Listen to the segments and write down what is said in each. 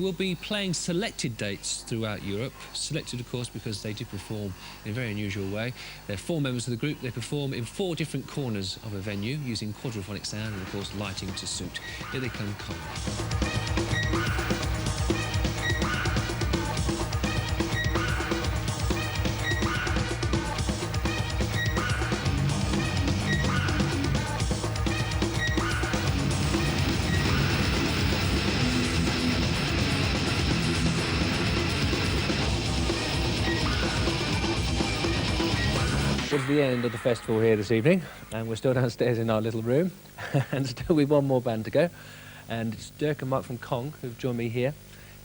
We'll be playing selected dates throughout Europe. Selected, of course, because they do perform in a very unusual way. They're 4 members of the group. They perform in 4 different corners of a venue using quadraphonic sound and, of course, lighting to suit. Here they come. It's the end of the festival here this evening, and we're still downstairs in our little room, and still with one more band to go. And it's Dirk and Mark from Kong who've joined me here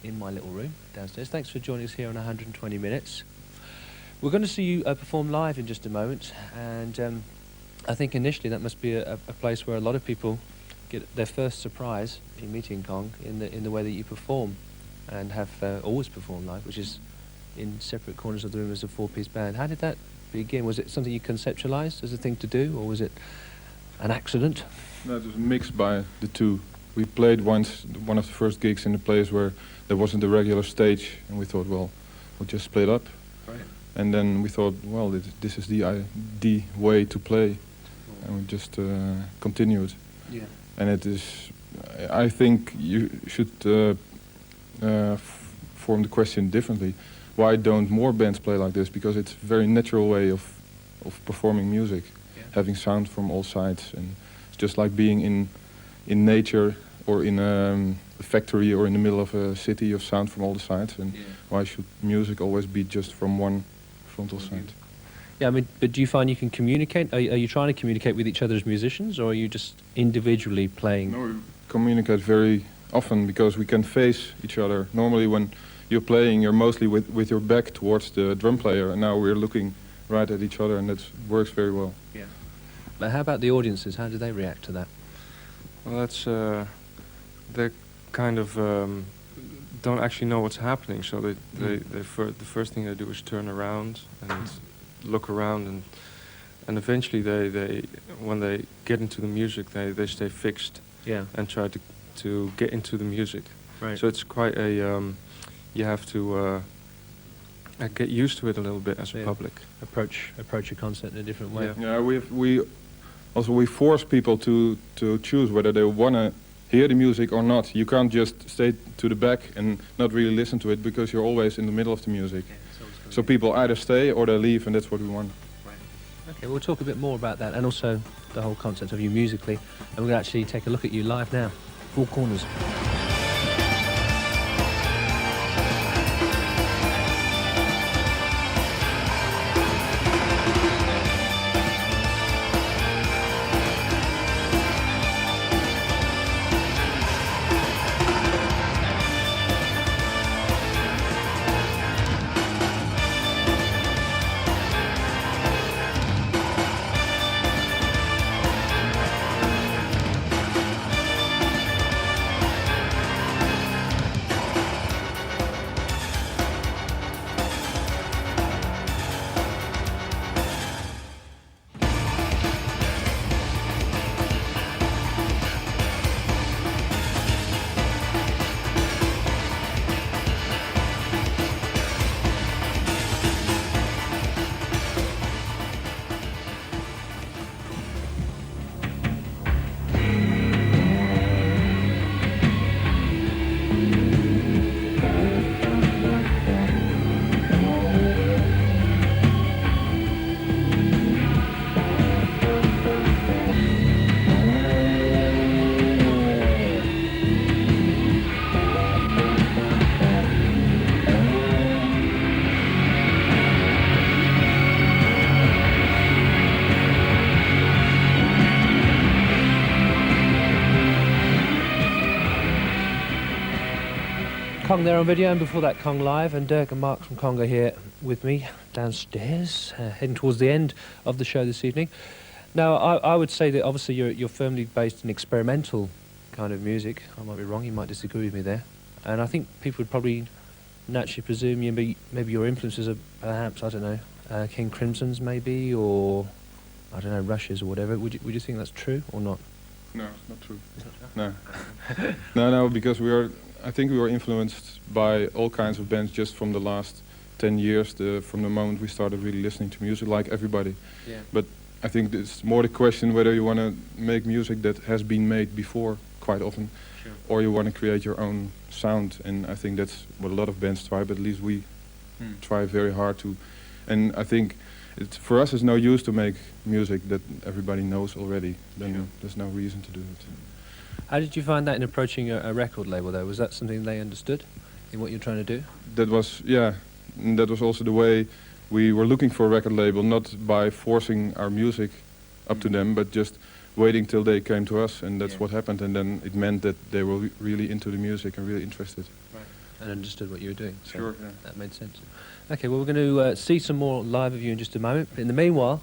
in my little room downstairs. Thanks for joining us here on 120 Minutes. We're going to see you perform live in just a moment, and I think initially that must be a place where a lot of people get their first surprise in meeting Kong in the way that you perform, and have always performed live, which is in separate corners of the room as a 4-piece band. How did that begin? Was it something you conceptualized as a thing to do, or was it an accident? No, it was mixed by the two. We played once, one of the first gigs in a place where there wasn't a regular stage, and we thought, well, we'll just split up. Right. And then we thought, well, this is the way to play, and we just continued. Yeah. And it is, I think you should form the question differently. Why don't more bands play like this? Because it's a very natural way of performing music, having sound from all sides, and it's just like being in nature or in a factory or in the middle of a city of sound from all the sides. And why should music always be just from one frontal side? Yeah, I mean, but do you find you can communicate? Are you trying to communicate with each other as musicians, or are you just individually playing? No, we communicate very often because we can face each other. Normally when you're playing, you're mostly with your back towards the drum player, and now we're looking right at each other, and that works very well. Yeah. But how about the audiences? How do they react to that? Well, that's they kind of don't actually know what's happening, so the first thing they do is turn around and look around, and eventually they when they get into the music, they stay fixed. Yeah. And try to get into the music. Right. So it's quite a you have to get used to it a little bit as a public. Approach a concert in a different way. Yeah, we force people to choose whether they want to hear the music or not. You can't just stay to the back and not really listen to it, because you're always in the middle of the music. So people either stay or they leave, and that's what we want. Right. Okay, we'll talk a bit more about that, and also the whole concept of you musically, and we're going to actually take a look at you live now. 4 corners. Kong there on video, and before that Kong live, and Dirk and Mark from Kong are here with me downstairs, heading towards the end of the show this evening. Now, I would say that obviously you're firmly based in experimental kind of music. I might be wrong, you might disagree with me there. And I think people would probably naturally presume maybe your influences are perhaps, I don't know, King Crimson's maybe, or I don't know, Rush's or whatever. Would you think that's true or not? No, it's not true. No. No, because we are I think we were influenced by all kinds of bands just from the last 10 years, from the moment we started really listening to music, like everybody. Yeah. But I think it's more the question whether you want to make music that has been made before quite often, Sure. or you want to create your own sound. And I think that's what a lot of bands try, but at least we try very hard to. And I think for us it's no use to make music that everybody knows already. Then Sure. there's no reason to do it. How did you find that in approaching a record label, though? Was that something they understood in what you're trying to do? That was, yeah, and that was also the way we were looking for a record label, not by forcing our music up to them, but just waiting till they came to us, and that's what happened. And then it meant that they were really into the music and really interested. And understood what you were doing. So Sure, yeah. that made sense. Okay, well, we're going to see some more live of you in just a moment. But in the meanwhile,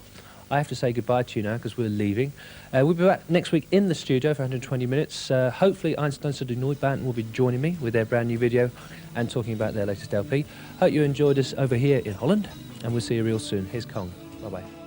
I have to say goodbye to you now because we're leaving. We'll be back next week in the studio for 120 minutes. Hopefully, Einsteinse de Noordband will be joining me with their brand new video and talking about their latest LP. Hope you enjoyed us over here in Holland, and we'll see you real soon. Here's Kong. Bye-bye.